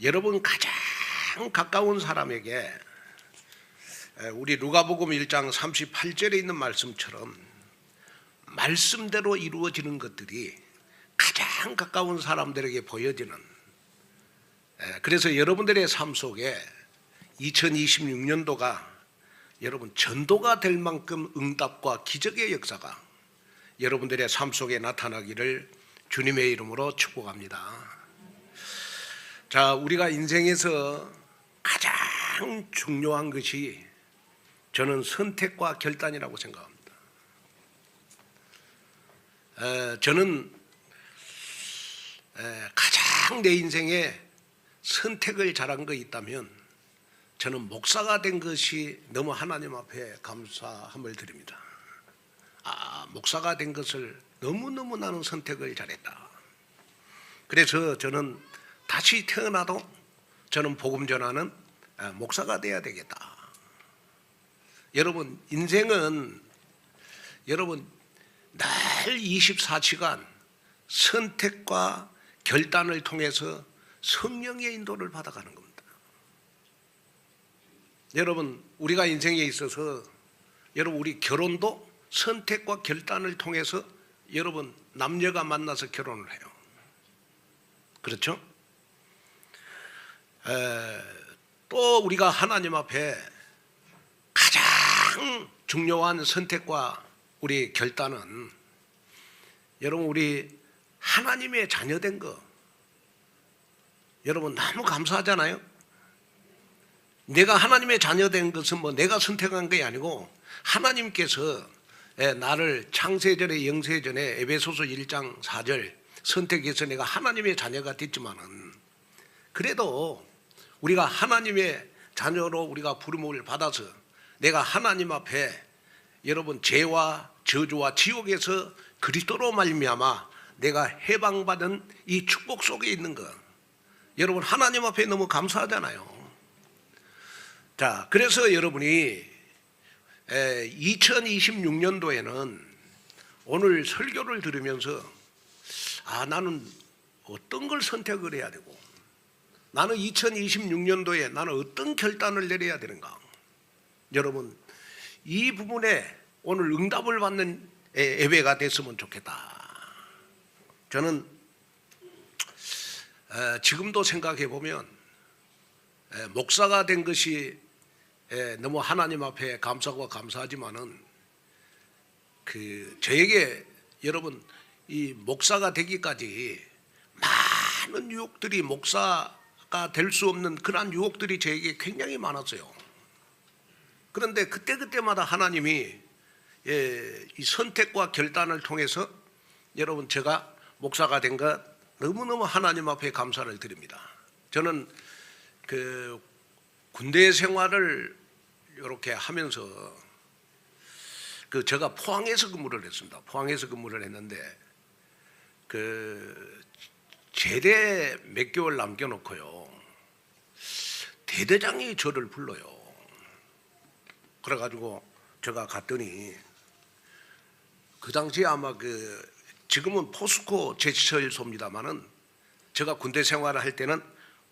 여러분 가장 가까운 사람에게 우리 누가복음 1장 38절에 있는 말씀처럼 말씀대로 이루어지는 것들이 가장 가까운 사람들에게 보여지는, 그래서 여러분들의 삶 속에 2026년도가 여러분 전도가 될 만큼 응답과 기적의 역사가 여러분들의 삶 속에 나타나기를 주님의 이름으로 축복합니다. 자, 우리가 인생에서 가장 중요한 것이 저는 선택과 결단이라고 생각합니다. 저는 가장 내 인생에 선택을 잘한 거 있다면 저는 목사가 된 것이 너무 하나님 앞에 감사함을 드립니다. 목사가 된 것을 너무너무 나는 선택을 잘했다. 그래서 저는 다시 태어나도 저는 복음 전하는 목사가 돼야 되겠다. 여러분, 인생은 여러분 날 24시간 선택과 결단을 통해서 성령의 인도를 받아가는 겁니다. 여러분, 우리가 인생에 있어서 여러분 우리 결혼도 선택과 결단을 통해서 여러분 남녀가 만나서 결혼을 해요. 그렇죠? 또 우리가 하나님 앞에 가장 중요한 선택과 우리 결단은 여러분 우리 하나님의 자녀된 거 여러분 너무 감사하잖아요. 내가 하나님의 자녀된 것은 뭐 내가 선택한 게 아니고 하나님께서 나를 창세전에 영세전에 에베소서 1장 4절 선택해서 내가 하나님의 자녀가 됐지만은 그래도 우리가 하나님의 자녀로 우리가 부름을 받아서 내가 하나님 앞에 여러분 죄와 저주와 지옥에서 그리스도로 말미암아 내가 해방받은 이 축복 속에 있는 것 여러분 하나님 앞에 너무 감사하잖아요. 자, 그래서 여러분이 2026년도에는 오늘 설교를 들으면서 나는 어떤 걸 선택을 해야 되고 나는 2026년도에 나는 어떤 결단을 내려야 되는가. 여러분 이 부분에 오늘 응답을 받는 예배가 됐으면 좋겠다. 저는 지금도 생각해 보면 목사가 된 것이 너무 하나님 앞에 감사하고 감사하지만은 저에게 여러분 이 목사가 되기까지 많은 유혹들이 목사가 될 수 없는 그러한 유혹들이 저에게 굉장히 많았어요. 그런데 그때마다 하나님이 이 선택과 결단을 통해서 여러분 제가 목사가 된 것 너무너무 하나님 앞에 감사를 드립니다. 저는 군대 생활을 이렇게 하면서 제가 포항에서 근무를 했습니다. 포항에서 근무를 했는데 제대 몇 개월 남겨놓고요 대대장이 저를 불러요. 그래가지고 제가 갔더니 그 당시에 아마 지금은 포스코 제철소입니다만은 제가 군대 생활을 할 때는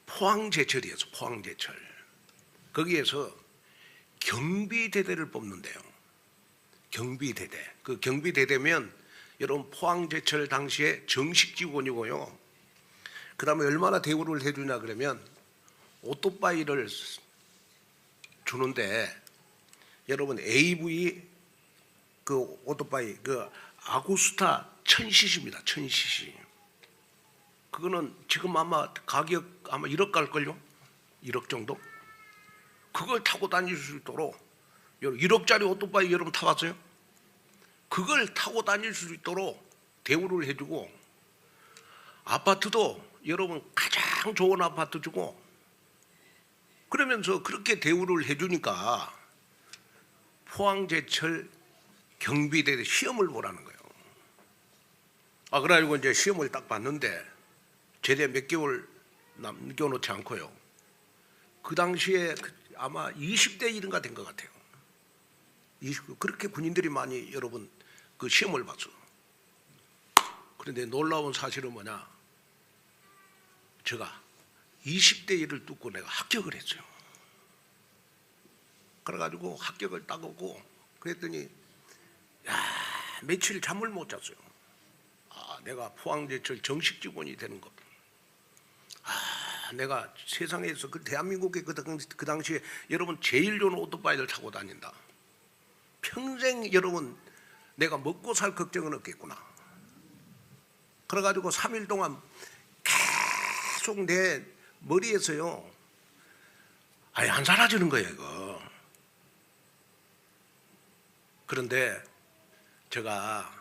포항제철이었어. 포항제철. 거기에서 경비대대를 뽑는데요. 경비대대. 그 경비대대면 여러분 포항제철 당시에 정식 직원이고요. 그 다음에 얼마나 대우를 해주냐 그러면 오토바이를 주는데 여러분 AV 오토바이 아구스타 1000cc입니다. 1000cc. 그거는 지금 아마 가격 아마 1억 갈걸요? 1억 정도? 그걸 타고 다닐 수 있도록 1억짜리 오토바이 여러분 타봤어요? 그걸 타고 다닐 수 있도록 대우를 해주고 아파트도 여러분 가장 좋은 아파트 주고 그러면서 그렇게 대우를 해주니까 포항제철 경비대 시험을 보라는 거예요. 그래가지고 이제 시험을 딱 봤는데 제대 몇 개월 남겨놓지 않고요. 그 당시에 아마 20대 이른가 된 것 같아요. 그렇게 군인들이 많이 여러분 그 시험을 봤어. 그런데 놀라운 사실은 뭐냐? 제가 20대 일을 뚫고 내가 합격을 했어요. 그래가지고 합격을 따고 그랬더니 며칠 잠을 못 잤어요. 내가 포항제철 정식 직원이 되는 것. 내가 세상에서 그 대한민국의 그 당시에 여러분 제일 좋은 오토바이를 타고 다닌다. 평생 여러분 내가 먹고 살 걱정은 없겠구나. 그래가지고 3일 동안 계속 내 머리에서요. 안 사라지는 거예요, 이거. 그런데 제가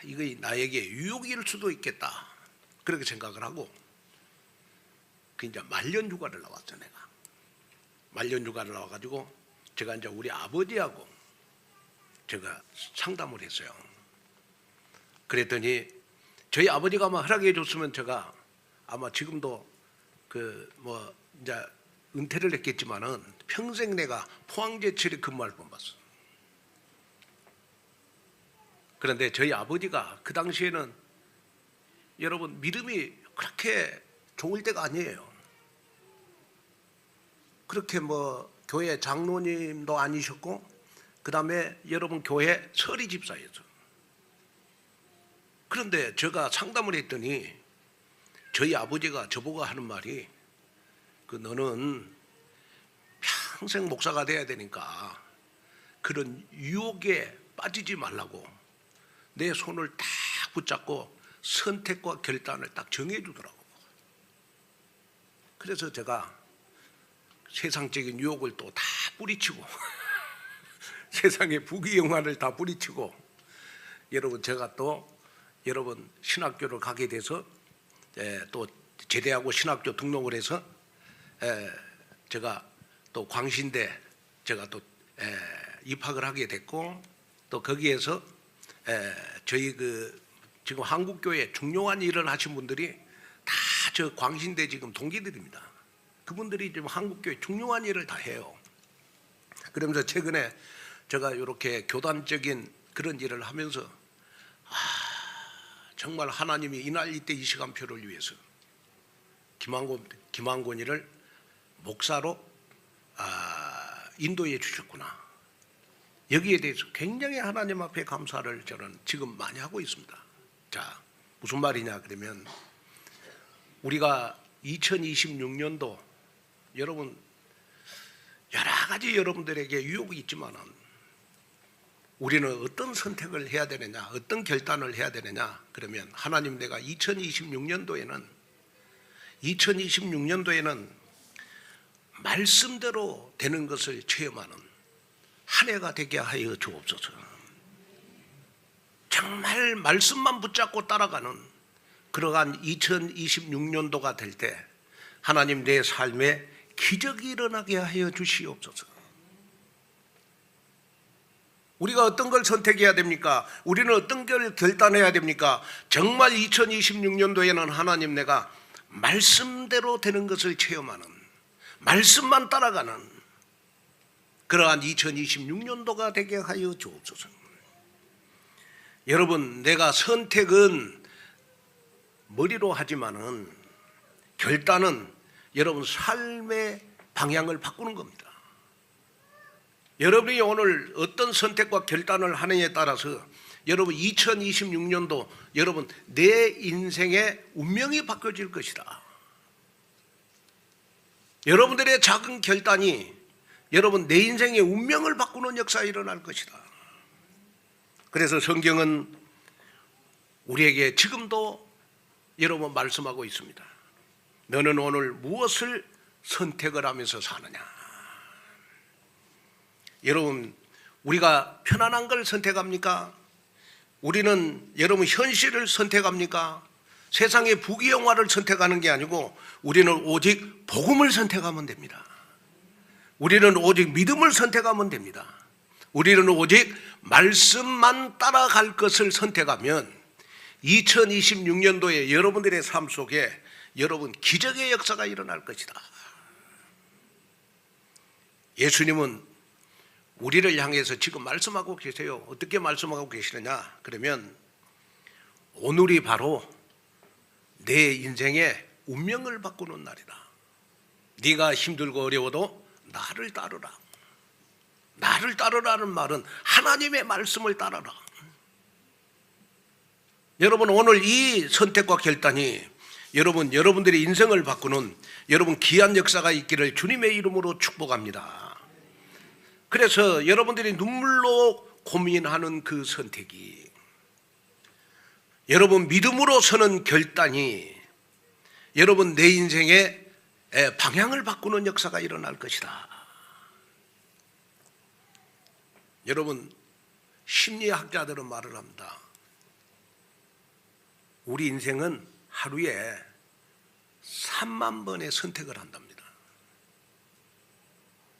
이거 나에게 유혹일 수도 있겠다. 그렇게 생각을 하고 이제 말년휴가를 나왔죠, 내가. 말년휴가를 나와가지고 제가 이제 우리 아버지하고 제가 상담을 했어요. 그랬더니 저희 아버지가 아마 허락해 줬으면 제가 아마 지금도 이제 은퇴를 했겠지만은 평생 내가 포항제철에 근무할 뻔봤어. 그런데 저희 아버지가 그 당시에는 여러분 믿음이 그렇게 좋을 때가 아니에요. 그렇게 교회 장로님도 아니셨고 그 다음에 여러분 교회 서리 집사였죠. 그런데 제가 상담을 했더니 저희 아버지가 저보고 하는 말이 너는 평생 목사가 돼야 되니까 그런 유혹에 빠지지 말라고 내 손을 딱 붙잡고 선택과 결단을 딱 정해주더라고. 그래서 제가 세상적인 유혹을 또 다 뿌리치고 세상의 부귀영화를 다 뿌리치고 여러분 제가 또 여러분 신학교를 가게 돼서 또 제대하고 신학교 등록을 해서 제가 또 광신대 제가 또 입학을 하게 됐고 또 거기에서 저희 지금 한국교회 중요한 일을 하신 분들이 다 저 광신대 지금 동기들입니다. 그분들이 지금 한국교회 중요한 일을 다 해요. 그러면서 최근에 제가 이렇게 교단적인 그런 일을 하면서 정말 하나님이 이날 이때 이 시간표를 위해서 김한곤이를 목사로 인도해 주셨구나. 여기에 대해서 굉장히 하나님 앞에 감사를 저는 지금 많이 하고 있습니다. 자, 무슨 말이냐 그러면 우리가 2026년도 여러분 여러 가지 여러분들에게 유혹이 있지만은 우리는 어떤 선택을 해야 되느냐, 어떤 결단을 해야 되느냐 그러면 하나님 내가 2026년도에는 말씀대로 되는 것을 체험하는 한 해가 되게 하여 주옵소서. 정말 말씀만 붙잡고 따라가는 그러한 2026년도가 될 때 하나님 내 삶에 기적이 일어나게 하여 주시옵소서. 우리가 어떤 걸 선택해야 됩니까? 우리는 어떤 걸 결단해야 됩니까? 정말 2026년도에는 하나님 내가 말씀대로 되는 것을 체험하는 말씀만 따라가는 그러한 2026년도가 되게 하여 주옵소서. 여러분 내가 선택은 머리로 하지만은 결단은 여러분 삶의 방향을 바꾸는 겁니다. 여러분이 오늘 어떤 선택과 결단을 하느냐에 따라서 여러분 2026년도 여러분 내 인생의 운명이 바뀌어질 것이다. 여러분들의 작은 결단이 여러분 내 인생의 운명을 바꾸는 역사가 일어날 것이다. 그래서 성경은 우리에게 지금도 여러분 말씀하고 있습니다. 너는 오늘 무엇을 선택을 하면서 사느냐. 여러분 우리가 편안한 걸 선택합니까? 우리는 여러분 현실을 선택합니까? 세상의 부귀영화를 선택하는 게 아니고 우리는 오직 복음을 선택하면 됩니다. 우리는 오직 믿음을 선택하면 됩니다. 우리는 오직 말씀만 따라갈 것을 선택하면 2026년도에 여러분들의 삶 속에 여러분 기적의 역사가 일어날 것이다. 예수님은 우리를 향해서 지금 말씀하고 계세요. 어떻게 말씀하고 계시느냐? 그러면 오늘이 바로 내 인생의 운명을 바꾸는 날이다. 네가 힘들고 어려워도 나를 따르라. 나를 따르라는 말은 하나님의 말씀을 따르라. 여러분, 오늘 이 선택과 결단이 여러분들의 인생을 바꾸는 여러분 귀한 역사가 있기를 주님의 이름으로 축복합니다. 그래서 여러분들이 눈물로 고민하는 그 선택이, 여러분 믿음으로 서는 결단이 여러분 내 인생의 방향을 바꾸는 역사가 일어날 것이다. 여러분, 심리학자들은 말을 합니다. 우리 인생은 하루에 3만 번의 선택을 한답니다.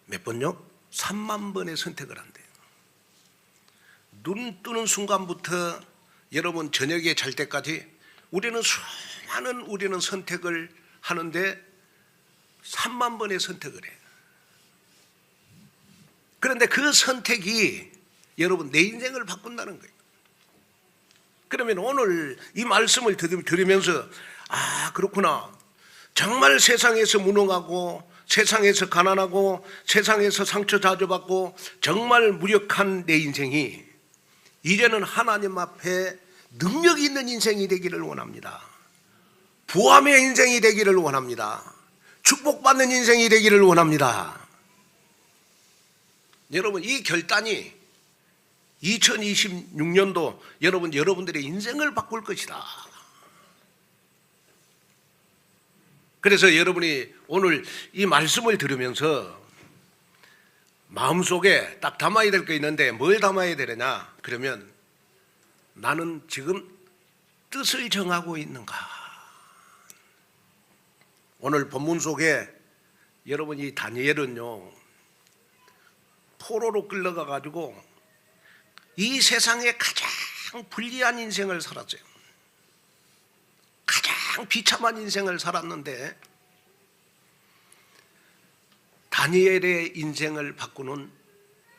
몇 번요? 3만 번의 선택을 한대요. 눈 뜨는 순간부터 여러분 저녁에 잘 때까지 우리는 수많은 선택을 하는데 3만 번의 선택을 해요. 그런데 그 선택이 여러분 내 인생을 바꾼다는 거예요. 그러면 오늘 이 말씀을 들으면서 그렇구나. 정말 세상에서 무능하고 세상에서 가난하고 세상에서 상처 자주 받고 정말 무력한 내 인생이 이제는 하나님 앞에 능력 있는 인생이 되기를 원합니다. 부함의 인생이 되기를 원합니다. 축복받는 인생이 되기를 원합니다. 여러분, 이 결단이 2026년도 여러분들의 인생을 바꿀 것이다. 그래서 여러분이 오늘 이 말씀을 들으면서 마음속에 딱 담아야 될 게 있는데 뭘 담아야 되느냐? 그러면 나는 지금 뜻을 정하고 있는가? 오늘 본문 속에 여러분 이 다니엘은요, 포로로 끌려가 가지고 이 세상에 가장 불리한 인생을 살았어요. 가장 비참한 인생을 살았는데 다니엘의 인생을 바꾸는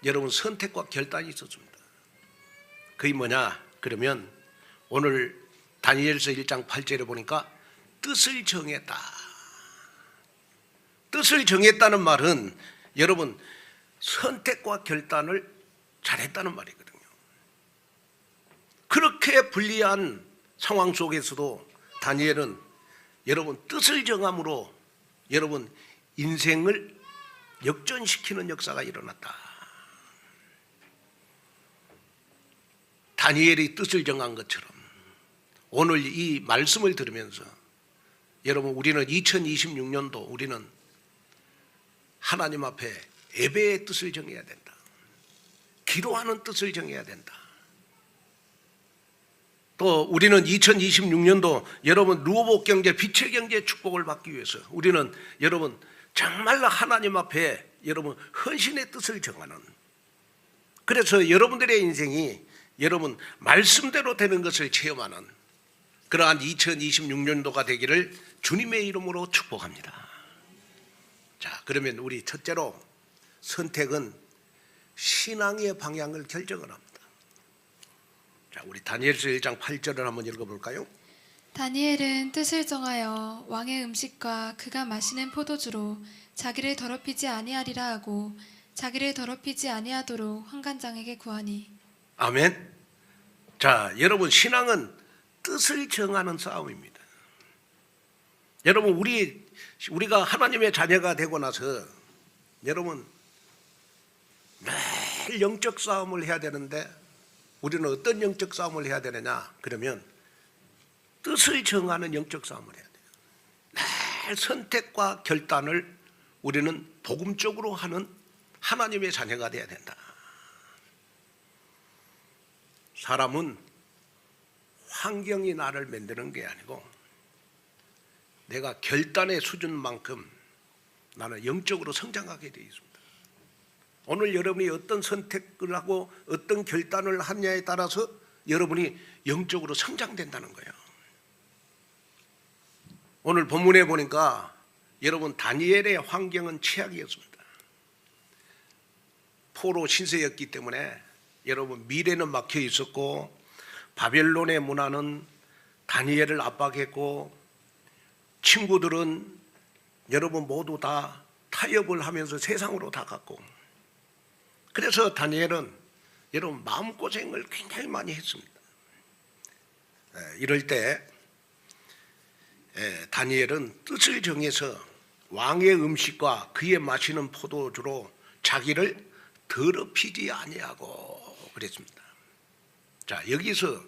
여러분 선택과 결단이 있었습니다. 그게 뭐냐? 그러면 오늘 다니엘서 1장 8절에 보니까 뜻을 정했다. 뜻을 정했다는 말은 여러분 선택과 결단을 잘했다는 말이거든요. 그렇게 불리한 상황 속에서도 다니엘은 여러분 뜻을 정함으로 여러분 인생을 역전시키는 역사가 일어났다. 다니엘이 뜻을 정한 것처럼 오늘 이 말씀을 들으면서 여러분 우리는 2026년도 우리는 하나님 앞에 예배의 뜻을 정해야 된다. 기도하는 뜻을 정해야 된다. 또 우리는 2026년도 여러분 루어복 경제, 빛의 경제 축복을 받기 위해서 우리는 여러분 정말로 하나님 앞에 여러분 헌신의 뜻을 정하는, 그래서 여러분들의 인생이 여러분 말씀대로 되는 것을 체험하는 그러한 2026년도가 되기를 주님의 이름으로 축복합니다. 자, 그러면 우리 첫째로 선택은 신앙의 방향을 결정을 합니다. 자, 우리 다니엘서 1장 8절을 한번 읽어볼까요? 다니엘은 뜻을 정하여 왕의 음식과 그가 마시는 포도주로 자기를 더럽히지 아니하리라 하고 자기를 더럽히지 아니하도록 환관장에게 구하니. 아멘. 자, 여러분 신앙은 뜻을 정하는 싸움입니다. 여러분 우리가 하나님의 자녀가 되고 나서 여러분 매일 영적 싸움을 해야 되는데 우리는 어떤 영적 싸움을 해야 되느냐? 그러면 뜻을 정하는 영적 싸움을 해야 돼요. 매일 선택과 결단을 우리는 복음적으로 하는 하나님의 자녀가 되어야 된다. 사람은 환경이 나를 만드는 게 아니고 내가 결단의 수준만큼 나는 영적으로 성장하게 되어 있습니다. 오늘 여러분이 어떤 선택을 하고 어떤 결단을 하느냐에 따라서 여러분이 영적으로 성장된다는 거예요. 오늘 본문에 보니까 여러분 다니엘의 환경은 최악이었습니다. 포로 신세였기 때문에 여러분 미래는 막혀 있었고 바벨론의 문화는 다니엘을 압박했고 친구들은 여러분 모두 다 타협을 하면서 세상으로 다 갔고, 그래서 다니엘은 여러분 마음고생을 굉장히 많이 했습니다. 이럴 때 다니엘은 뜻을 정해서 왕의 음식과 그의 마시는 포도주로 자기를 더럽히지 아니하고 그랬습니다. 자, 여기서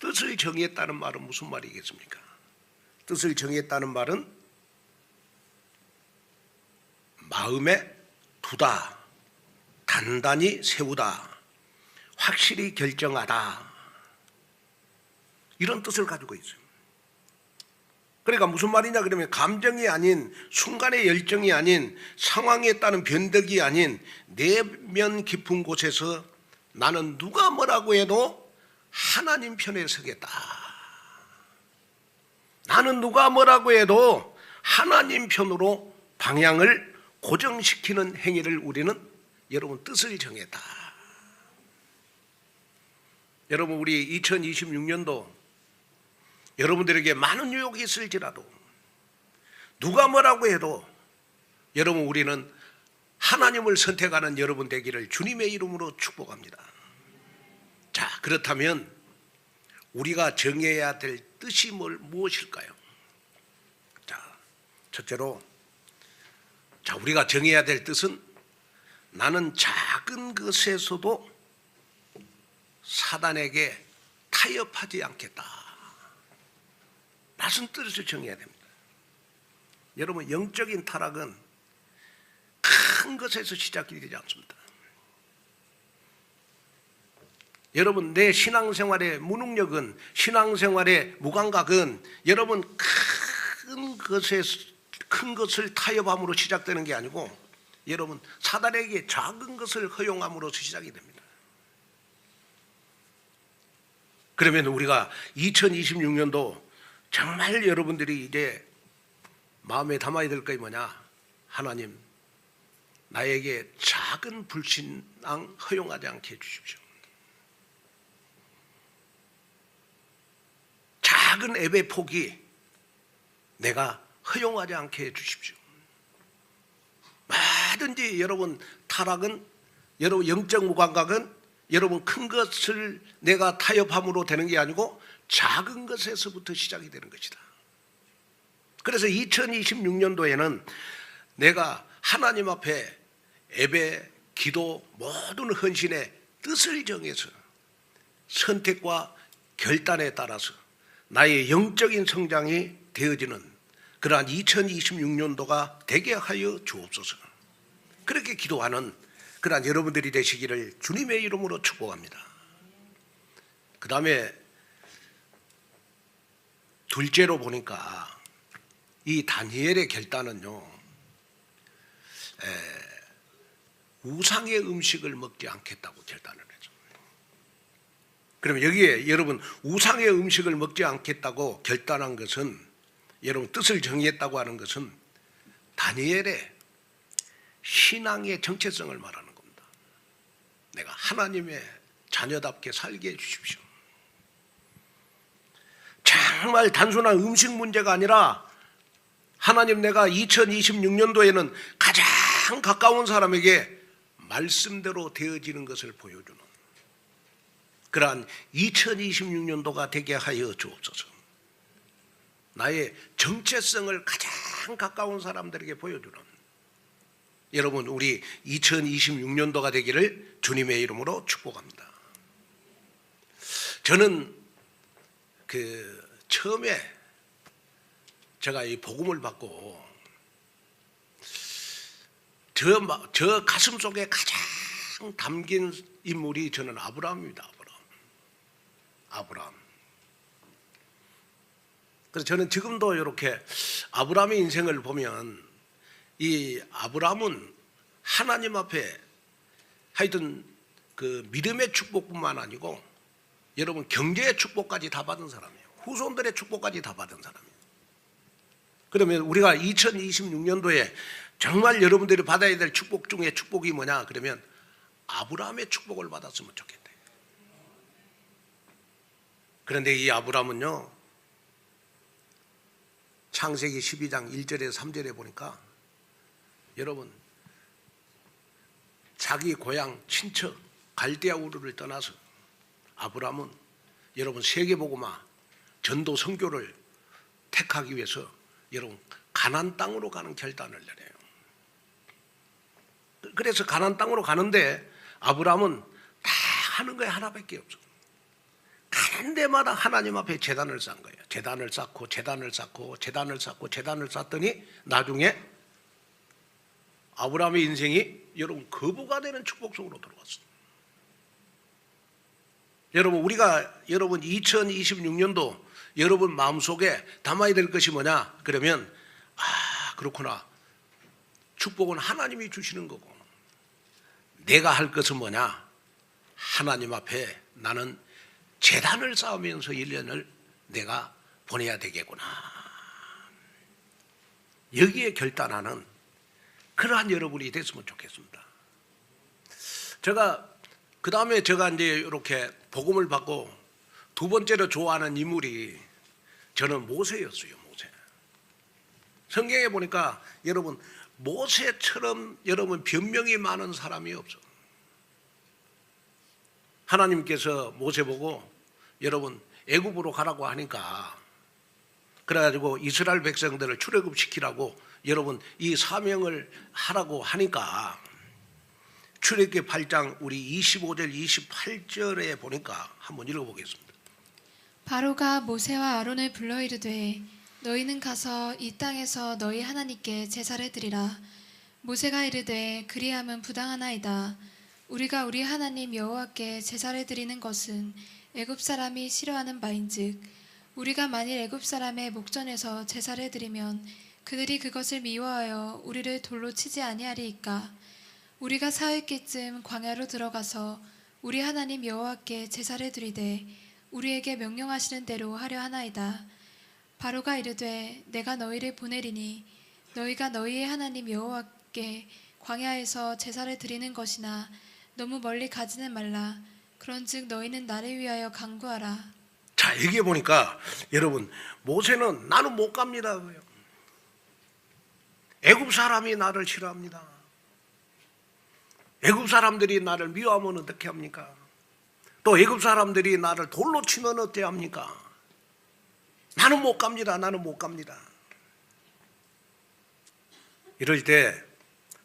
뜻을 정했다는 말은 무슨 말이겠습니까? 뜻을 정했다는 말은 마음에 두다, 단단히 세우다, 확실히 결정하다, 이런 뜻을 가지고 있어요. 그러니까 무슨 말이냐 그러면 감정이 아닌, 순간의 열정이 아닌, 상황에 따른 변덕이 아닌 내면 깊은 곳에서 나는 누가 뭐라고 해도 하나님 편에 서겠다. 나는 누가 뭐라고 해도 하나님 편으로 방향을 고정시키는 행위를 우리는 여러분 뜻을 정했다. 여러분 우리 2026년도 여러분들에게 많은 유혹이 있을지라도 누가 뭐라고 해도 여러분 우리는 하나님을 선택하는 여러분 되기를 주님의 이름으로 축복합니다. 자, 그렇다면 우리가 정해야 될 뜻이 무엇일까요? 자, 첫째로 우리가 정해야 될 뜻은 나는 작은 것에서도 사단에게 타협하지 않겠다. 낮은 뜻을 정해야 됩니다. 여러분 영적인 타락은 큰 것에서 시작이 되지 않습니다. 여러분 내 신앙생활의 무능력은, 신앙생활의 무감각은 여러분 큰 것을 타협함으로 시작되는 게 아니고 여러분 사단에게 작은 것을 허용함으로써 시작이 됩니다. 그러면 우리가 2026년도 정말 여러분들이 이제 마음에 담아야 될 것이 뭐냐? 하나님, 나에게 작은 불신앙 허용하지 않게 해주십시오. 작은 예배 포기 내가 허용하지 않게 해주십시오. 뭐든지 여러분 타락은, 여러분 영적 무감각은 여러분 큰 것을 내가 타협함으로 되는 게 아니고 작은 것에서부터 시작이 되는 것이다. 그래서 2026년도에는 내가 하나님 앞에 예배, 기도, 모든 헌신의 뜻을 정해서 선택과 결단에 따라서 나의 영적인 성장이 되어지는 그러한 2026년도가 되게 하여 주옵소서. 그렇게 기도하는 그러한 여러분들이 되시기를 주님의 이름으로 축복합니다. 그 다음에 둘째로 보니까 이 다니엘의 결단은요, 우상의 음식을 먹지 않겠다고 결단을 했죠. 그러면 여기에 여러분 우상의 음식을 먹지 않겠다고 결단한 것은, 여러분 뜻을 정했다고 하는 것은 다니엘의 신앙의 정체성을 말하는 겁니다. 내가 하나님의 자녀답게 살게 해주십시오. 정말 단순한 음식 문제가 아니라 하나님, 내가 2026년도에는 가장 가까운 사람에게 말씀대로 되어지는 것을 보여주는 그러한 2026년도가 되게 하여 주옵소서. 나의 정체성을 가장 가까운 사람들에게 보여주는 여러분 우리 2026년도가 되기를 주님의 이름으로 축복합니다. 저는 처음에 제가 이 복음을 받고 저 가슴 속에 가장 담긴 인물이 저는 아브라함입니다. 아브라함. 그래서 저는 지금도 이렇게 아브라함의 인생을 보면 이 아브라함은 하나님 앞에 하여튼 그 믿음의 축복뿐만 아니고 여러분 경제의 축복까지 다 받은 사람이에요. 후손들의 축복까지 다 받은 사람이에요. 그러면 우리가 2026년도에 정말 여러분들이 받아야 될 축복 중에 축복이 뭐냐? 그러면 아브라함의 축복을 받았으면 좋겠다. 그런데 이 아브라함은요, 창세기 12장 1절에 3절에 보니까 여러분 자기 고향 친척 갈대아 우르를 떠나서 아브라함은 여러분 세계복음화 전도 선교를 택하기 위해서 여러분 가나안 땅으로 가는 결단을 내려요. 그래서 가나안 땅으로 가는데 아브라함은 다 하는 게 하나밖에 없어. 가는 데마다 하나님 앞에 제단을 쌓은 거예요. 제단을 쌓고 제단을 쌓고 제단을 쌓고 제단을 쌓더니 나중에 아브라함의 인생이 여러분 거부가 되는 축복 속으로 들어왔어요. 여러분 우리가 여러분 2026년도 여러분 마음속에 담아야 될 것이 뭐냐? 그러면 그렇구나. 축복은 하나님이 주시는 거고 내가 할 것은 뭐냐? 하나님 앞에 나는 제단을 쌓으면서 1년을 내가 보내야 되겠구나. 여기에 결단하는 그러한 여러분이 됐으면 좋겠습니다. 제가 그 다음에 제가 이제 이렇게 복음을 받고 두 번째로 좋아하는 인물이 저는 모세였어요. 모세. 성경에 보니까 여러분 모세처럼 여러분 변명이 많은 사람이 없어. 하나님께서 모세 보고 여러분 애굽으로 가라고 하니까 그래가지고 이스라엘 백성들을 출애굽시키라고 여러분 이 사명을 하라고 하니까 출애굽기 8장 우리 25절 28절에 보니까 한번 읽어보겠습니다. 바로가 모세와 아론을 불러 이르되 너희는 가서 이 땅에서 너희 하나님께 제사를 드리라. 모세가 이르되 그리함은 부당하나이다. 우리가 우리 하나님 여호와께 제사를 드리는 것은 애굽 사람이 싫어하는 바인즉 우리가 만일 애굽 사람의 목전에서 제사를 드리면 그들이 그것을 미워하여 우리를 돌로 치지 아니하리이까. 우리가 사흘기쯤 광야로 들어가서 우리 하나님 여호와께 제사를 드리되 우리에게 명령하시는 대로 하려 하나이다. 바로가 이르되 내가 너희를 보내리니 너희가 너희의 하나님 여호와께 광야에서 제사를 드리는 것이나 너무 멀리 가지는 말라. 그런즉 너희는 나를 위하여 간구하라. 자, 여기에 보니까 여러분 모세는 나는 못 갑니다. 애굽 사람이 나를 싫어합니다. 애굽 사람들이 나를 미워하면 어떻게 합니까? 또 애굽 사람들이 나를 돌로 치면 어떻게 합니까? 나는 못 갑니다. 나는 못 갑니다. 이럴 때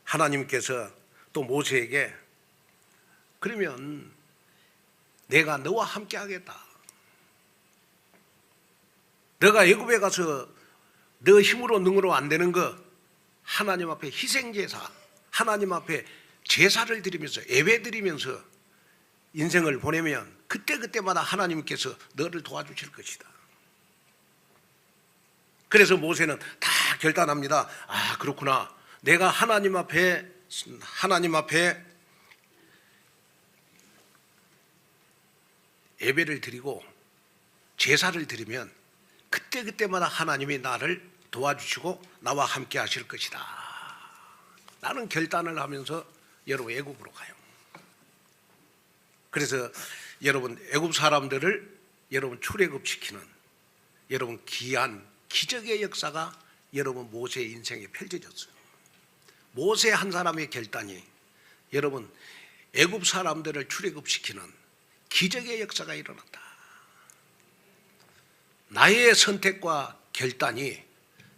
하나님께서 또 모세에게 그러면 내가 너와 함께 하겠다. 너가 애굽에 가서 너 힘으로 능으로 안 되는 거 하나님 앞에 희생제사, 하나님 앞에 제사를 드리면서 예배 드리면서 인생을 보내면 그때그때마다 하나님께서 너를 도와주실 것이다. 그래서 모세는 다 결단합니다. 그렇구나. 내가 하나님 앞에 예배를 드리고 제사를 드리면 그때그때마다 하나님이 나를 도와주시고 나와 함께 하실 것이다. 나는 결단을 하면서 여러분 애굽으로 가요. 그래서 여러분 애굽 사람들을 여러분 출애굽시키는 여러분 귀한 기적의 역사가 여러분 모세의 인생에 펼쳐졌어요. 모세 한 사람의 결단이 여러분 애굽 사람들을 출애굽시키는 기적의 역사가 일어났다. 나의 선택과 결단이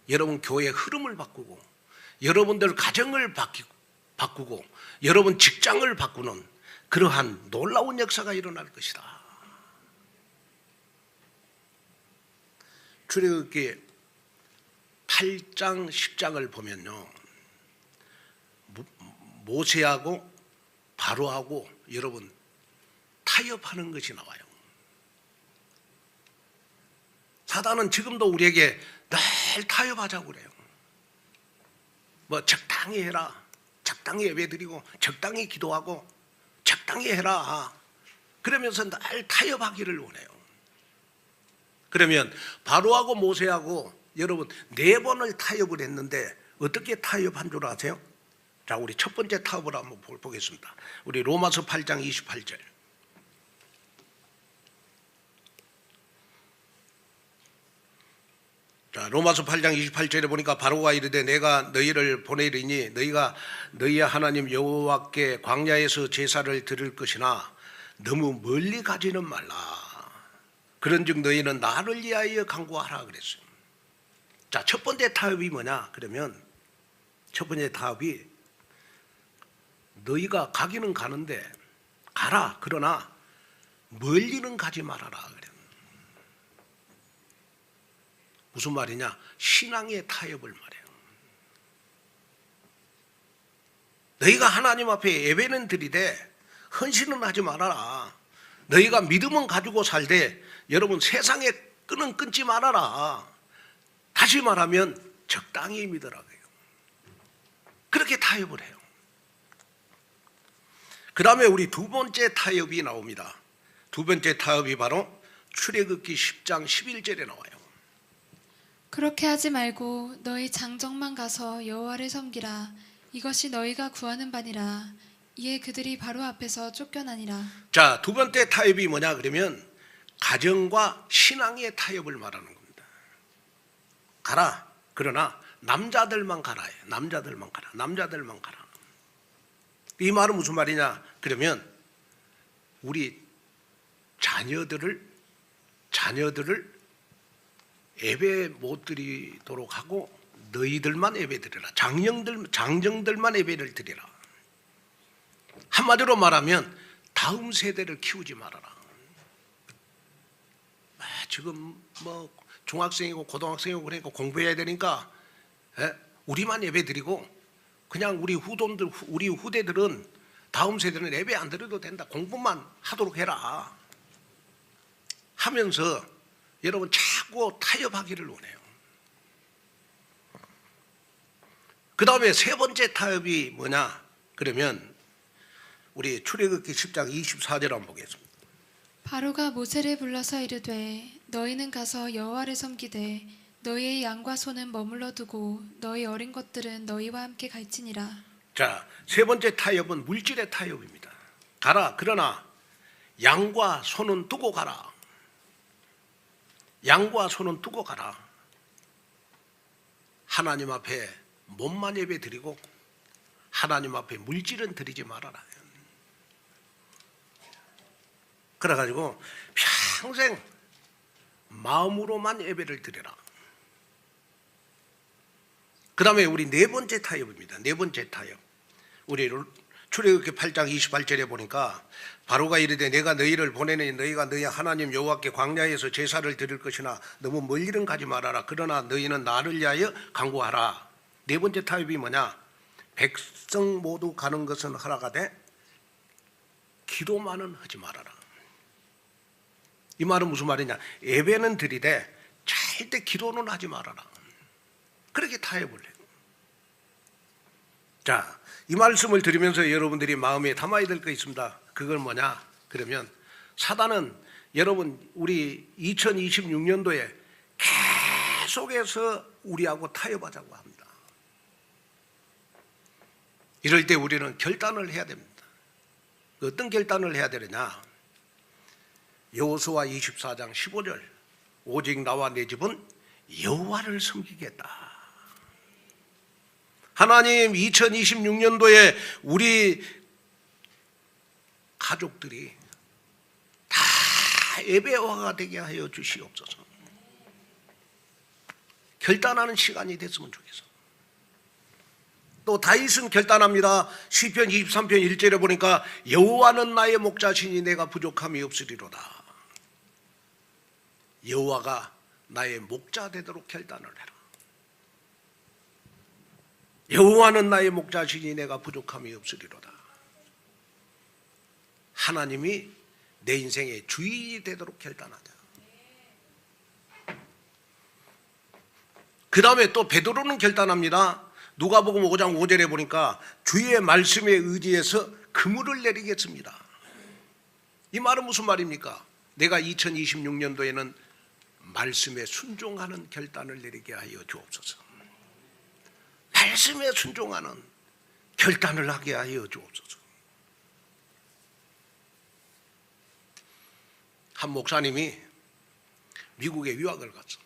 여러분 교회의 흐름을 바꾸고 여러분들 가정을 바꾸고 여러분 직장을 바꾸는 그러한 놀라운 역사가 일어날 것이다. 출애굽기 8장 10장을 보면요, 모세하고 바로하고 여러분 타협하는 것이 나와요. 사단은 지금도 우리에게 늘 타협하자고 그래요. 뭐 적당히 해라, 적당히 예배드리고 적당히 기도하고 적당히 해라, 그러면서 늘 타협하기를 원해요. 그러면 바로하고 모세하고 여러분 4번을 타협을 했는데 어떻게 타협한 줄 아세요? 자, 우리 첫 번째 타협을 한번 보겠습니다. 우리 로마서 8장 28절. 자, 로마서 8장 28절에 보니까 바로가 이르되 내가 너희를 보내리니 너희가 너희의 하나님 여호와께 광야에서 제사를 드릴 것이나 너무 멀리 가지는 말라. 그런즉 너희는 나를 위하여 간구하라 그랬어요. 자, 첫 번째 타협이 뭐냐? 그러면 첫 번째 타협이 너희가 가기는 가는데 가라. 그러나 멀리는 가지 말아라. 그래. 무슨 말이냐? 신앙의 타협을 말해요. 너희가 하나님 앞에 예배는 드리되 헌신은 하지 말아라. 너희가 믿음은 가지고 살되 여러분 세상의 끈은 끊지 말아라. 다시 말하면 적당히 믿으라고요. 그렇게 타협을 해요. 그 다음에 우리 두 번째 타협이 나옵니다. 두 번째 타협이 바로 출애굽기 10장 11절에 나와요. 그렇게 하지 말고 너희 장정만 가서 여호와를 섬기라. 이것이 너희가 구하는 바니라. 이에 그들이 바로 앞에서 쫓겨나니라. 자, 두 번째 타협이 뭐냐 그러면 가정과 신앙의 타협을 말하는 겁니다. 가라. 그러나 남자들만 가라. 남자들만 가라. 남자들만 가라. 이 말은 무슨 말이냐 그러면 우리 자녀들을 예배 못 드리도록 하고 너희들만 예배 드리라. 장정들만 예배를 드리라. 한마디로 말하면 다음 세대를 키우지 말아라. 지금 뭐 중학생이고 고등학생이고 그러니까 공부해야 되니까 우리만 예배 드리고 그냥 우리 후대들은 다음 세대는 예배 안 드려도 된다. 공부만 하도록 해라. 하면서 여러분 자꾸 타협하기를 원해요. 그 다음에 세 번째 타협이 뭐냐 그러면 우리 출애굽기 10장 24절 한번 보겠습니다. 바로가 모세를 불러서 이르되 너희는 가서 여호와를 섬기되 너희의 양과 소는 머물러 두고 너희 어린 것들은 너희와 함께 갈지니라. 자, 세 번째 타협은 물질의 타협입니다. 가라. 그러나 양과 소는 두고 가라. 양과 소는 두고 가라. 하나님 앞에 몸만 예배 드리고 하나님 앞에 물질은 드리지 말아라. 그래가지고 평생 마음으로만 예배를 드려라. 그 다음에 우리 네 번째 타협입니다. 네 번째 타협. 우리 출애굽기 8장 28절에 보니까 바로가 이르되 내가 너희를 보내니 너희가 너희 하나님 여호와께 광야에서 제사를 드릴 것이나 너무 멀리는 가지 말아라. 그러나 너희는 나를 위하여 간구하라. 네 번째 타협이 뭐냐? 백성 모두 가는 것은 허락하되 기도만은 하지 말아라. 이 말은 무슨 말이냐? 예배는 드리되 절대 기도는 하지 말아라. 그렇게 타협을 해요. 자, 이 말씀을 들으면서 여러분들이 마음에 담아야 될 거 있습니다. 그건 뭐냐? 그러면 사단은 여러분 우리 2026년도에 계속해서 우리하고 타협하자고 합니다. 이럴 때 우리는 결단을 해야 됩니다. 어떤 결단을 해야 되느냐? 여호수아 24장 15절 오직 나와 내 집은 여호와를 섬기겠다. 하나님 2026년도에 우리 가족들이 다 예배화가 되게 하여 주시옵소서. 결단하는 시간이 됐으면 좋겠어. 또 다윗은 결단합니다. 시편 23편 1절에 보니까 여호와는 나의 목자시니 내가 부족함이 없으리로다. 여호와가 나의 목자 되도록 결단을 해라. 여호와는 나의 목자시니 내가 부족함이 없으리로다. 하나님이 내 인생의 주인이 되도록 결단하자. 그 다음에 또 베드로는 결단합니다. 누가복음 5장 5절에 보니까 주의 말씀에 의지해서 그물을 내리겠습니다. 이 말은 무슨 말입니까? 내가 2026년도에는 말씀에 순종하는 결단을 내리게 하여 주옵소서. 말씀에 순종하는 결단을 하게 하여 주옵소서. 한 목사님이 미국에 유학을 갔어.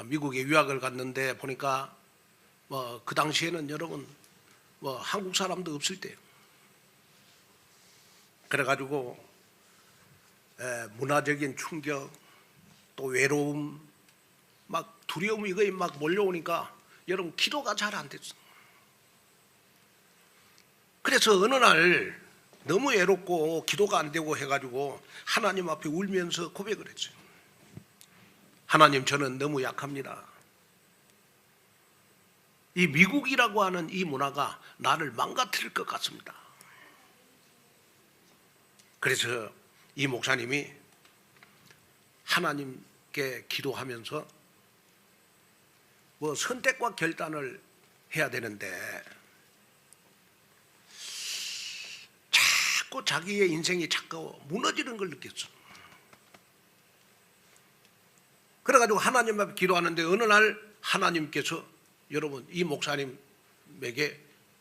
미국에 유학을 갔는데 보니까 뭐 그 당시에는 여러분 뭐 한국 사람도 없을 때요. 그래가지고 문화적인 충격, 또 외로움, 막 두려움 이거 막 몰려오니까 여러분 기도가 잘 안 됐어. 그래서 어느 날 너무 외롭고 기도가 안 되고 해가지고 하나님 앞에 울면서 고백을 했어요. 하나님, 저는 너무 약합니다. 이 미국이라고 하는 이 문화가 나를 망가뜨릴 것 같습니다. 그래서 이 목사님이 하나님께 기도하면서 뭐 선택과 결단을 해야 되는데 자꾸 자기의 인생이 자꾸 무너지는 걸 느꼈어. 그래가지고 하나님 앞에 기도하는데 어느 날 하나님께서 여러분 이 목사님에게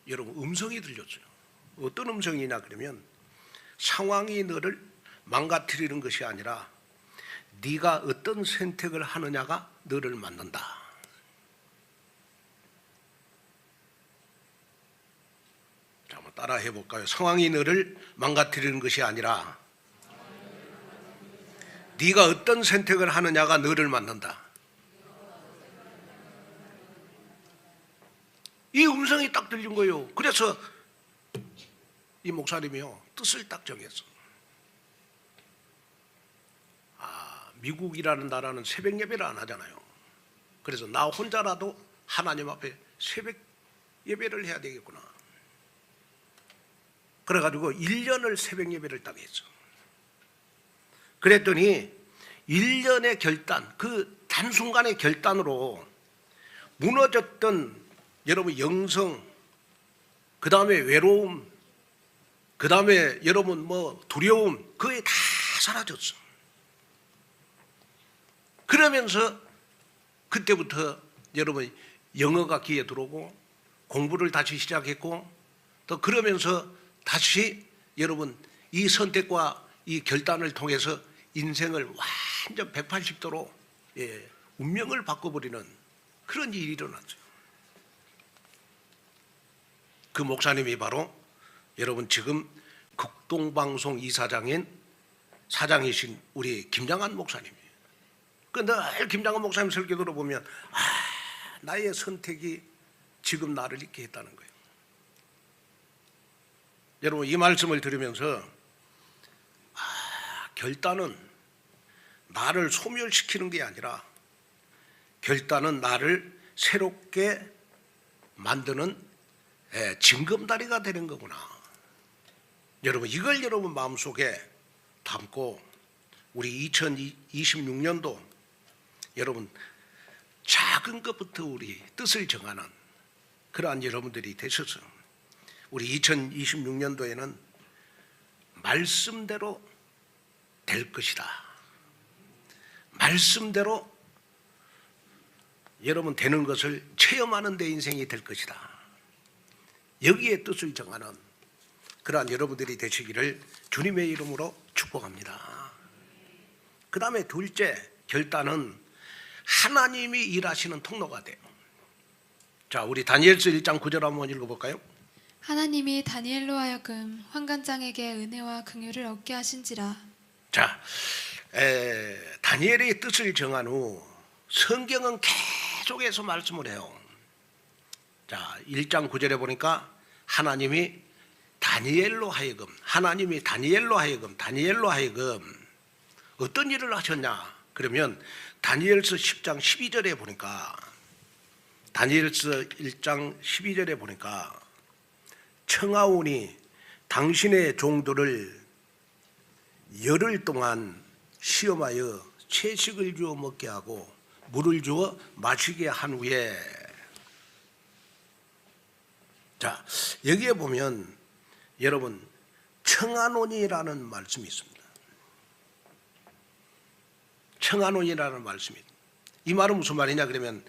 여러분 음성이 들렸어요. 어떤 음성이냐 그러면 상황이 너를 망가뜨리는 것이 아니라 네가 어떤 선택을 하느냐가 너를 만든다. 자, 한번 따라 해볼까요? 상황이 너를 망가뜨리는 것이 아니라 네가 어떤 선택을 하느냐가 너를 만든다. 이 음성이 딱 들린 거예요. 그래서 이 목사님이요 뜻을 딱 정했어. 미국이라는 나라는 새벽 예배를 안 하잖아요. 그래서 나 혼자라도 하나님 앞에 새벽 예배를 해야 되겠구나. 그래가지고 1년을 새벽 예배를 딱 했어. 그랬더니 1년의 결단, 그 단순간의 결단으로 무너졌던 여러분 영성, 그 다음에 외로움, 그 다음에 여러분 뭐 두려움, 그게 다 사라졌어. 그러면서 그때부터 여러분 영어가 귀에 들어오고 공부를 다시 시작했고 또 그러면서 다시 여러분 이 선택과 이 결단을 통해서 인생을 완전 180도로 운명을 바꿔버리는 그런 일이 일어났어요. 그 목사님이 바로 여러분 지금 극동방송 이사장인 사장이신 우리 김장한 목사님이에요. 늘 김장한 목사님 설교 들어보면 나의 선택이 지금 나를 있게 했다는 거예요. 여러분 이 말씀을 들으면서 결단은 나를 소멸시키는 게 아니라 결단은 나를 새롭게 만드는 징검다리가 되는 거구나. 여러분 이걸 여러분 마음속에 담고 우리 2026년도 여러분 작은 것부터 우리 뜻을 정하는 그러한 여러분들이 되셔서 우리 2026년도에는 말씀대로 될 것이다. 말씀대로 여러분 되는 것을 체험하는 내 인생이 될 것이다. 여기에 뜻을 정하는 그러한 여러분들이 되시기를 주님의 이름으로 축복합니다. 그 다음에 둘째 결단은 하나님이 일하시는 통로가 돼요. 자, 우리 다니엘서 1장 9절 한번 읽어볼까요? 하나님이 다니엘로 하여금 환관장에게 은혜와 긍휼을 얻게 하신지라. 자, 다니엘의 뜻을 정한 후 성경은 계속해서 말씀을 해요. 자, 1장 9절에 보니까 하나님이 다니엘로 하여금 어떤 일을 하셨냐? 그러면 다니엘서 10장 12절에 보니까 다니엘서 1장 12절에 보니까 청하오니 당신의 종들을 열흘 동안 시험하여 채식을 주어 먹게 하고 물을 주어 마시게 한 후에 자 여기에 보면 여러분 청하노니라는 말씀이 있습니다. 청하노니라는 말씀이 이 말은 무슨 말이냐 그러면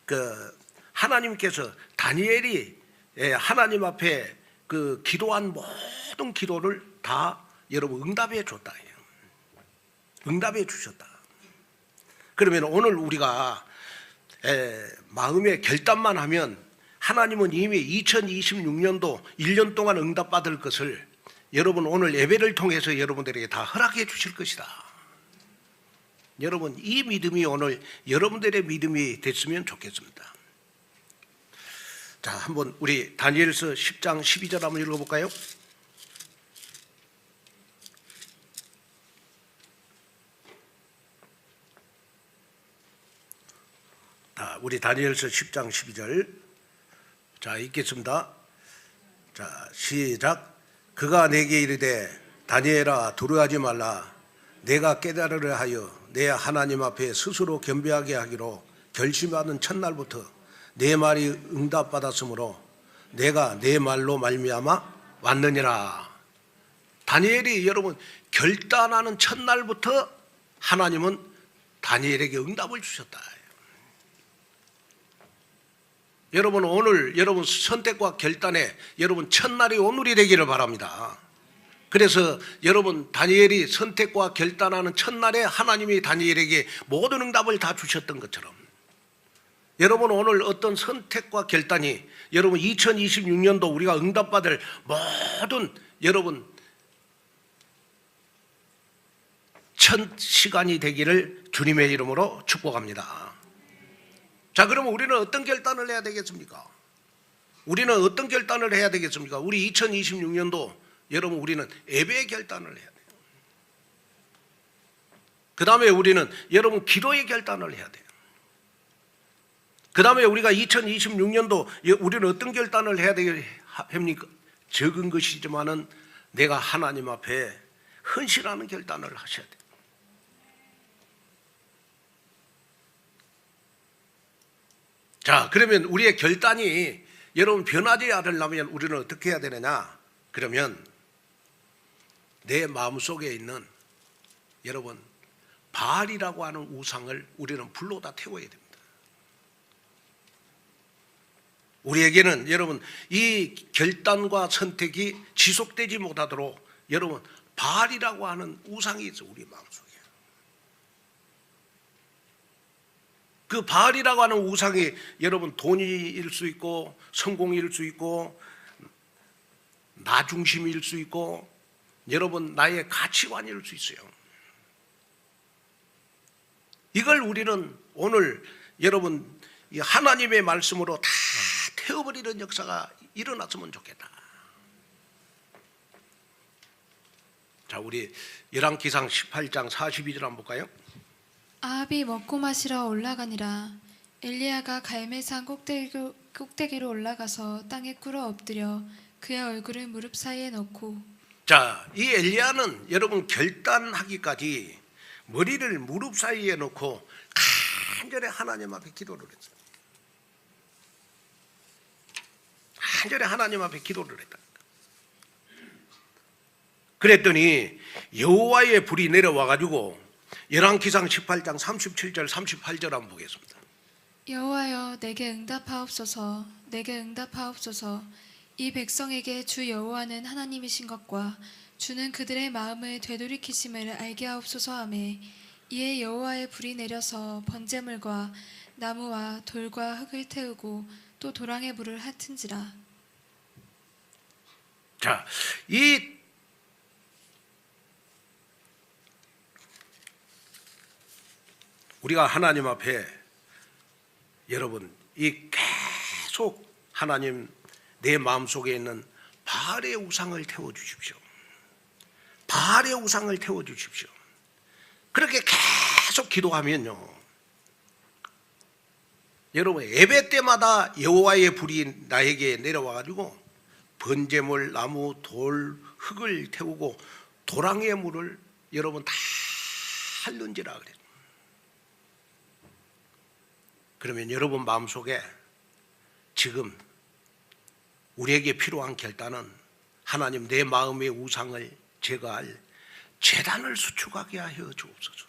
그 하나님께서 다니엘이 하나님 앞에 그 기도한 모든 기도를 다 여러분 응답해 줬다. 응답해 주셨다. 그러면 오늘 우리가 마음의 결단만 하면 하나님은 이미 2026년도 1년 동안 응답받을 것을 여러분 오늘 예배를 통해서 여러분들에게 다 허락해 주실 것이다. 여러분 이 믿음이 오늘 여러분들의 믿음이 됐으면 좋겠습니다. 자, 한번 우리 다니엘서 10장 12절 한번 읽어볼까요? 우리 다니엘서 10장 12절 자 읽겠습니다. 자 시작. 그가 내게 이르되 다니엘아 두려워하지 말라. 내가 깨달으려 하여 내 하나님 앞에 스스로 겸비하게 하기로 결심하는 첫날부터 내 말이 응답받았으므로 내가 내 말로 말미암아 왔느니라. 다니엘이 여러분 결단하는 첫날부터 하나님은 다니엘에게 응답을 주셨다. 여러분 오늘 여러분 선택과 결단에 여러분 첫날이 오늘이 되기를 바랍니다. 그래서 여러분 다니엘이 선택과 결단하는 첫날에 하나님이 다니엘에게 모든 응답을 다 주셨던 것처럼 여러분 오늘 어떤 선택과 결단이 여러분 2026년도 우리가 응답받을 모든 여러분 첫 시간이 되기를 주님의 이름으로 축복합니다. 자, 그러면 우리는 어떤 결단을 해야 되겠습니까? 우리는 어떤 결단을 해야 되겠습니까? 우리 2026년도 여러분 우리는 예배의 결단을 해야 돼요. 그 다음에 우리는 여러분 기도의 결단을 해야 돼요. 그 다음에 우리가 2026년도 우리는 어떤 결단을 해야 됩니까? 적은 것이지만은 내가 하나님 앞에 헌신하는 결단을 하셔야 돼요. 자, 그러면 우리의 결단이 여러분 변하지 않으려면 우리는 어떻게 해야 되느냐? 그러면 내 마음속에 있는 여러분 바알이라고 하는 우상을 우리는 불로 다 태워야 됩니다. 우리에게는 여러분 이 결단과 선택이 지속되지 못하도록 여러분 바알이라고 하는 우상이 있어 우리 마음속에. 그 바알이라고 하는 우상이 여러분 돈일 수 있고 성공일 수 있고 나 중심일 수 있고 여러분 나의 가치관일 수 있어요. 이걸 우리는 오늘 여러분 하나님의 말씀으로 다 태워버리는 역사가 일어났으면 좋겠다. 자, 우리 열왕기상 18장 42절 한번 볼까요? 아합이 먹고 마시러 올라가니라. 엘리야가 갈멜산 꼭대기로 올라가서 땅에 꿇어 엎드려 그의 얼굴을 무릎 사이에 넣고. 자, 이 엘리야는 여러분 결단하기까지 머리를 무릎 사이에 놓고 간절히 하나님 앞에 기도를 했어요. 간절히 하나님 앞에 기도를 했다. 그랬더니 여호와의 불이 내려와 가지고 열왕기상 18장 37절 38절 한번 보겠습니다. 여호와여 내게 응답하옵소서. 내게 응답하옵소서. 이 백성에게 주 여호와는 하나님이신 것과 주는 그들의 마음을 되돌이키심을 알게 하옵소서 하매 이에 여호와의 불이 내려서 번제물과 나무와 돌과 흙을 태우고 또 도랑의 물을 핥은지라. 자, 우리가 하나님 앞에 여러분 이 계속 하나님 내 마음속에 있는 바알의 우상을 태워주십시오. 바알의 우상을 태워주십시오. 그렇게 계속 기도하면요 여러분 예배 때마다 여호와의 불이 나에게 내려와 가지고 번제물, 나무, 돌, 흙을 태우고 도랑의 물을 여러분 다 핥는지라 그래요. 그러면 여러분 마음속에 지금 우리에게 필요한 결단은 하나님 내 마음의 우상을 제거할 제단을 수축하게 하여 주옵소서.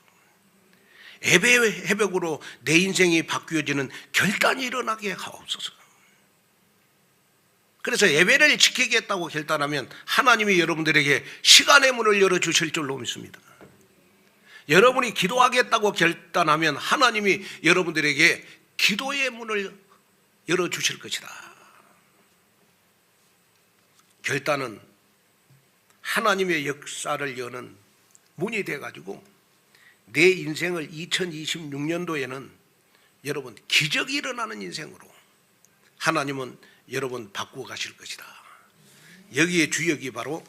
예배의 회복으로 내 인생이 바뀌어지는 결단이 일어나게 하옵소서. 그래서 예배를 지키겠다고 결단하면 하나님이 여러분들에게 시간의 문을 열어주실 줄로 믿습니다. 여러분이 기도하겠다고 결단하면 하나님이 여러분들에게 기도의 문을 열어주실 것이다. 결단은 하나님의 역사를 여는 문이 돼가지고 내 인생을 2026년도에는 여러분 기적이 일어나는 인생으로 하나님은 여러분 바꾸어 가실 것이다. 여기에 주역이 바로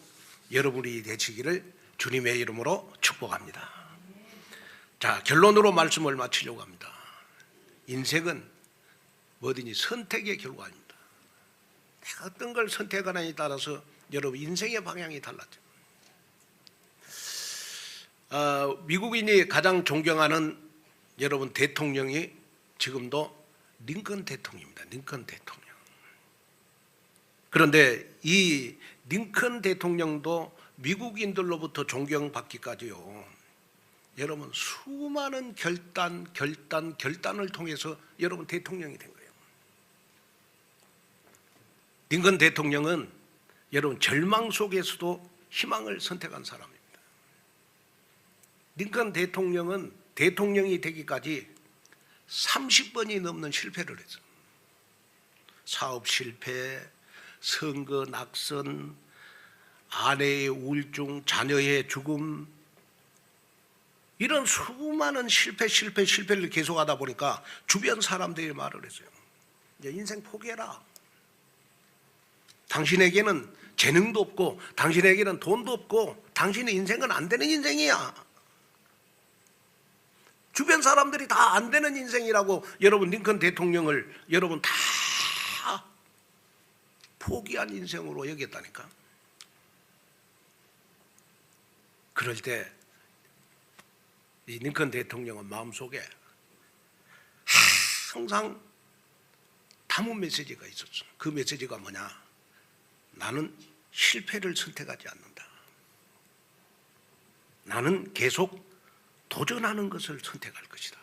여러분이 되시기를 주님의 이름으로 축복합니다. 자, 결론으로 말씀을 마치려고 합니다. 인생은 뭐든지 선택의 결과입니다. 내가 어떤 걸 선택하느냐에 따라서 여러분 인생의 방향이 달라져요. 미국인이 가장 존경하는 여러분 대통령이 지금도 링컨 대통령입니다. 링컨 대통령. 그런데 이 링컨 대통령도 미국인들로부터 존경받기까지요, 여러분 수많은 결단을 통해서 여러분 대통령이 된 거예요. 링컨 대통령은 여러분 절망 속에서도 희망을 선택한 사람입니다. 링컨 대통령은 대통령이 되기까지 30번이 넘는 실패를 했어요. 사업 실패, 선거 낙선, 아내의 우울증, 자녀의 죽음, 이런 수많은 실패를 계속하다 보니까 주변 사람들이 말을 했어요. 이제 인생 포기해라. 당신에게는 재능도 없고 당신에게는 돈도 없고 당신의 인생은 안 되는 인생이야. 주변 사람들이 다 안 되는 인생이라고 여러분 링컨 대통령을 여러분 다 포기한 인생으로 여겼다니까. 그럴 때 이 링컨 대통령은 마음속에 항상 담은 메시지가 있었어. 그 메시지가 뭐냐? 나는 실패를 선택하지 않는다. 나는 계속 도전하는 것을 선택할 것이다.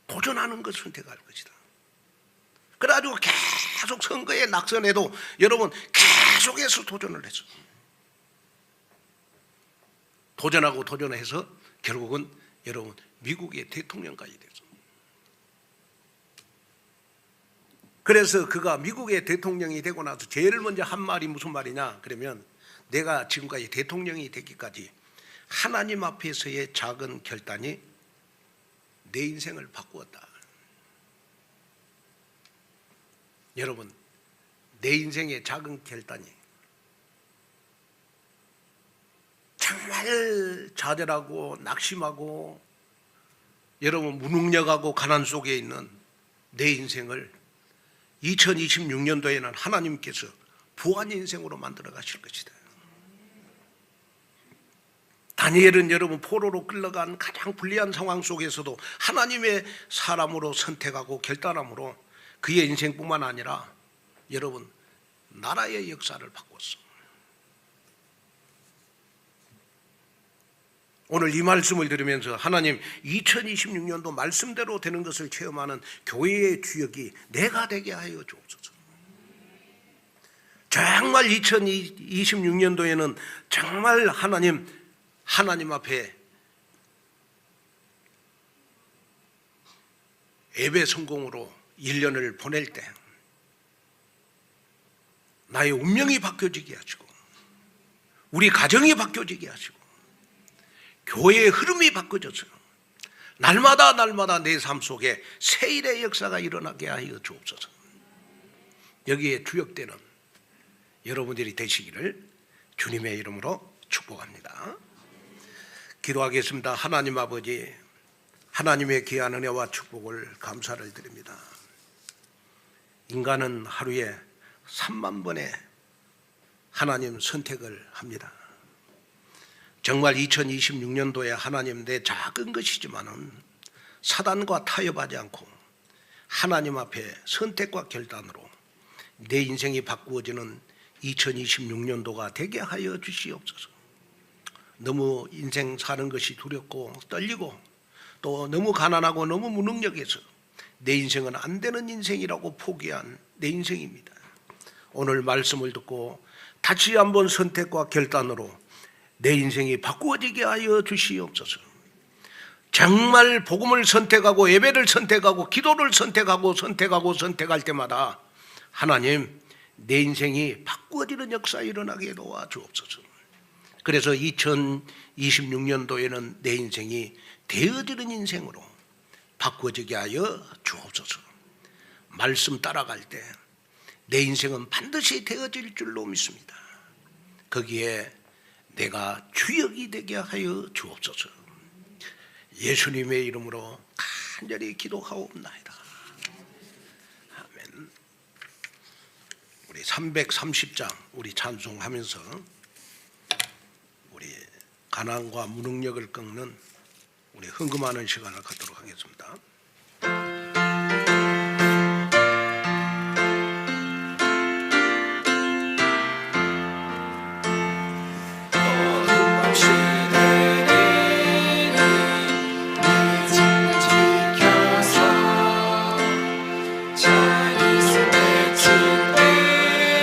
도전하는 것을 선택할 것이다. 그래가지고 계속 선거에 낙선해도 여러분 계속해서 도전을 했어. 도전하고 도전해서 결국은 여러분 미국의 대통령까지 됐어. 그래서 그가 미국의 대통령이 되고 나서 제일 먼저 한 말이 무슨 말이냐 그러면, 내가 지금까지 대통령이 되기까지 하나님 앞에서의 작은 결단이 내 인생을 바꾸었다. 여러분, 내 인생의 작은 결단이 정말 좌절하고 낙심하고 여러분 무능력하고 가난 속에 있는 내 인생을 2026년도에는 하나님께서 부한 인생으로 만들어 가실 것이다. 다니엘은 여러분 포로로 끌려간 가장 불리한 상황 속에서도 하나님의 사람으로 선택하고 결단함으로 그의 인생뿐만 아니라 여러분 나라의 역사를 바꿨어. 오늘 이 말씀을 들으면서 하나님 2026년도 말씀대로 되는 것을 체험하는 교회의 주역이 내가 되게 하여 주옵소서. 정말 2026년도에는 정말 하나님 앞에 예배 성공으로 1년을 보낼 때 나의 운명이 바뀌어지게 하시고 우리 가정이 바뀌어지게 하시고 교회의 흐름이 바뀌어져서 날마다 내 삶 속에 새일의 역사가 일어나게 하여 주옵소서. 여기에 주역되는 여러분들이 되시기를 주님의 이름으로 축복합니다. 기도하겠습니다. 하나님 아버지, 하나님의 귀한 은혜와 축복을 감사를 드립니다. 인간은 하루에 3만 번의 하나님 선택을 합니다. 정말 2026년도에 하나님 내 작은 것이지만은 사단과 타협하지 않고 하나님 앞에 선택과 결단으로 내 인생이 바꾸어지는 2026년도가 되게 하여 주시옵소서. 너무 인생 사는 것이 두렵고 떨리고 또 너무 가난하고 너무 무능력해서 내 인생은 안 되는 인생이라고 포기한 내 인생입니다. 오늘 말씀을 듣고 다시 한번 선택과 결단으로 내 인생이 바꾸어지게 하여 주시옵소서. 정말 복음을 선택하고 예배를 선택하고 기도를 선택할 때마다 하나님 내 인생이 바꾸어지는 역사 일어나게 도와주옵소서. 그래서 2026년도에는 내 인생이 되어지는 인생으로 바꾸어지게 하여 주옵소서. 말씀 따라갈 때 내 인생은 반드시 되어질 줄로 믿습니다. 거기에 내가 주역이 되게 하여 주옵소서. 예수님의 이름으로 간절히 기도하옵나이다. 아멘. 우리 330장 우리 찬송하면서 우리 가난과 무능력을 꺾는 우리 헌금하는 시간을 갖도록 하겠습니다.